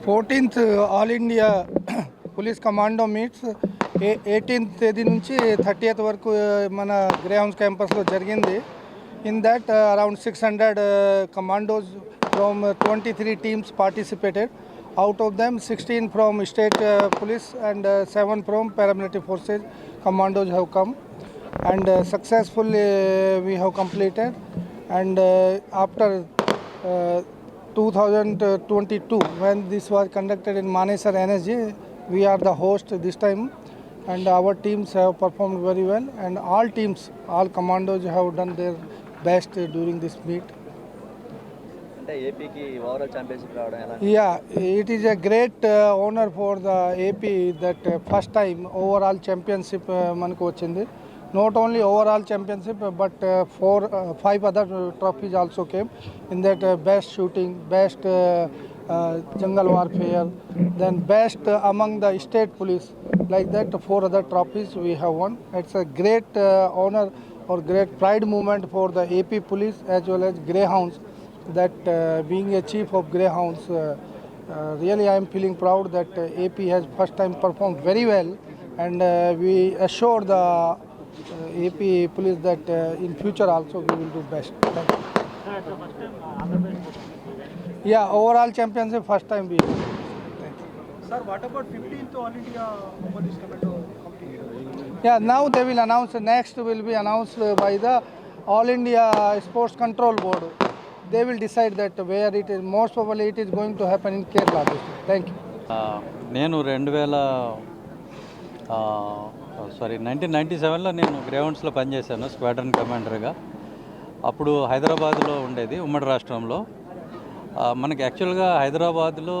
14th all India police commando meets 18th తేదీ నుంచి 30th వరకు మన గ్రే హౌన్స్ క్యాంపస్లో జరిగింది. In that around 600 commandos from 23 teams participated. Out of them 16 from state police and 7 from paramilitary forces commandos have come, and successfully we have completed. And after 2022, when this was conducted in Manesar NSG, we are the host this time, and our teams have performed very well, and all teams, all commandos have done their best during this meet. Yeah, it is a great honor for the AP that first time overall championship manaku vachindi. Not only overall championship, but 5 other trophies also came. In that best shooting, best jungle warfare, then best among the state police. Like that, 4 other trophies we have won. It's a great honor or great pride moment for the AP police as well as Greyhounds. That being a chief of Greyhounds, really I am feeling proud that AP has first time performed very well, and we assure the AP police that in future also we will do best. Thank you. Yeah, overall championship first time we won. Sir, what about 15th All India Police Commando competition? Yeah, now they will announce. Next will be announced by the All India Sports Control Board. They will decide that where it is. Most probably it is going to happen in Kerala district. Thank you. నేను 1997లో నేను గ్రేహౌండ్స్లో పనిచేశాను squadron కమాండర్గా. అప్పుడు హైదరాబాద్లో ఉండేది, ఉమ్మడి రాష్ట్రంలో. మనకి యాక్చువల్గా హైదరాబాద్లో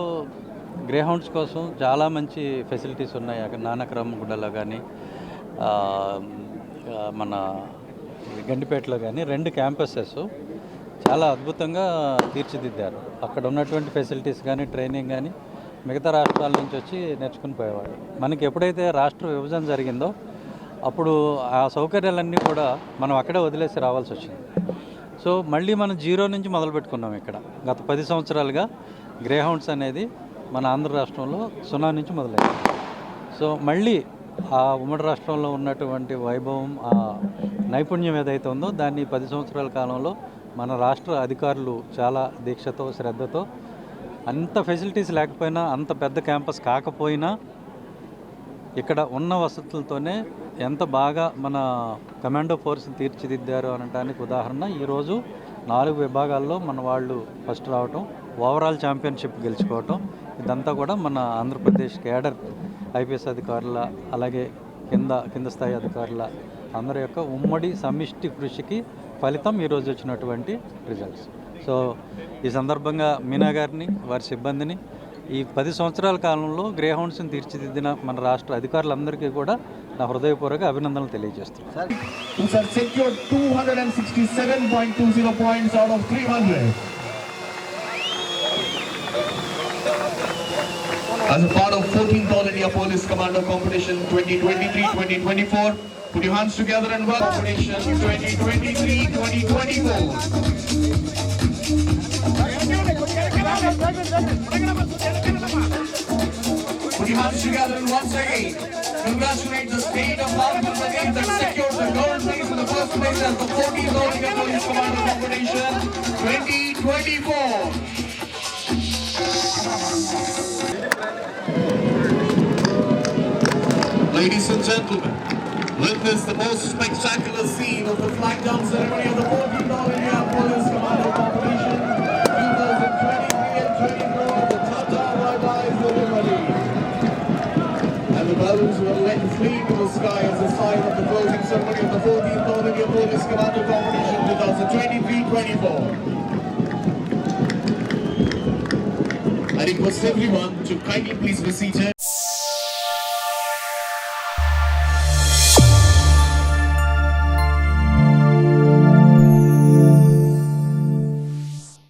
గ్రేహౌండ్స్ కోసం చాలా మంచి ఫెసిలిటీస్ ఉన్నాయి. అక్కడ నానక్రమగుడ్డలో కానీ మన గండిపేటలో కానీ 2 క్యాంపసెస్ చాలా అద్భుతంగా తీర్చిదిద్దారు. అక్కడ ఉన్నటువంటి ఫెసిలిటీస్ కానీ ట్రైనింగ్ కానీ మిగతా రాష్ట్రాల నుంచి వచ్చి నేర్చుకుని పోయేవాడు. మనకి ఎప్పుడైతే రాష్ట్ర విభజన జరిగిందో అప్పుడు ఆ సౌకర్యాలన్నీ కూడా మనం అక్కడే వదిలేసి రావాల్సి వచ్చింది. సో మళ్ళీ మనం జీరో నుంచి మొదలు పెట్టుకున్నాం ఇక్కడ. గత 10 సంవత్సరాలుగా గ్రేహౌండ్స్ అనేది మన ఆంధ్ర రాష్ట్రంలో 0 నుంచి మొదలైంది. సో మళ్ళీ ఆ ఉమ్మడి రాష్ట్రంలో ఉన్నటువంటి వైభవం, ఆ నైపుణ్యం ఏదైతే ఉందో దాన్ని 10 సంవత్సరాల కాలంలో మన రాష్ట్ర అధికారులు చాలా దీక్షతో శ్రద్ధతో, అంత ఫెసిలిటీస్ లేకపోయినా, అంత పెద్ద క్యాంపస్ కాకపోయినా ఇక్కడ ఉన్న వసతులతోనే ఎంత బాగా మన కమాండో ఫోర్స్ని తీర్చిదిద్దారు అనడానికి ఉదాహరణ ఈరోజు 4 విభాగాల్లో మన వాళ్ళు ఫస్ట్ రావటం, ఓవరాల్ ఛాంపియన్షిప్ గెలుచుకోవటం. ఇదంతా కూడా మన ఆంధ్రప్రదేశ్ కేడర్ ఐపీఎస్ అధికారుల, అలాగే కింద స్థాయి అధికారుల అందరి యొక్క ఉమ్మడి సమిష్టి కృషికి ఫలితం ఈరోజు వచ్చినటువంటి రిజల్ట్స్. సో ఈ సందర్భంగా మీనా గారిని, వారి సిబ్బందిని, ఈ 10 సంవత్సరాల కాలంలో గ్రేహౌండ్స్ని తీర్చిదిద్దిన మన రాష్ట్ర అధికారులందరికీ కూడా నా హృదయపూర్వక అభినందనలు తెలియజేస్తున్నాను. As a part of 14th All India Police Commando Competition 2023-2024, put your hands together and welcome Competition 2023-2024. Put your hands together and once again congratulate the state of Andhra Pradesh that secured the gold place in the first place as the 14th All India Police Commando Competition 2024. Ladies and gentlemen, witness the most spectacular scene of the flag down ceremony of the 14th All India Police Commando Competition 2023 and 24, the Tata Bye-Bye ceremony. And the balloons were let free to the sky as a sign of the closing ceremony of the 14th All India Police Commando Competition 2023-24. I request everyone to kindly please be seated.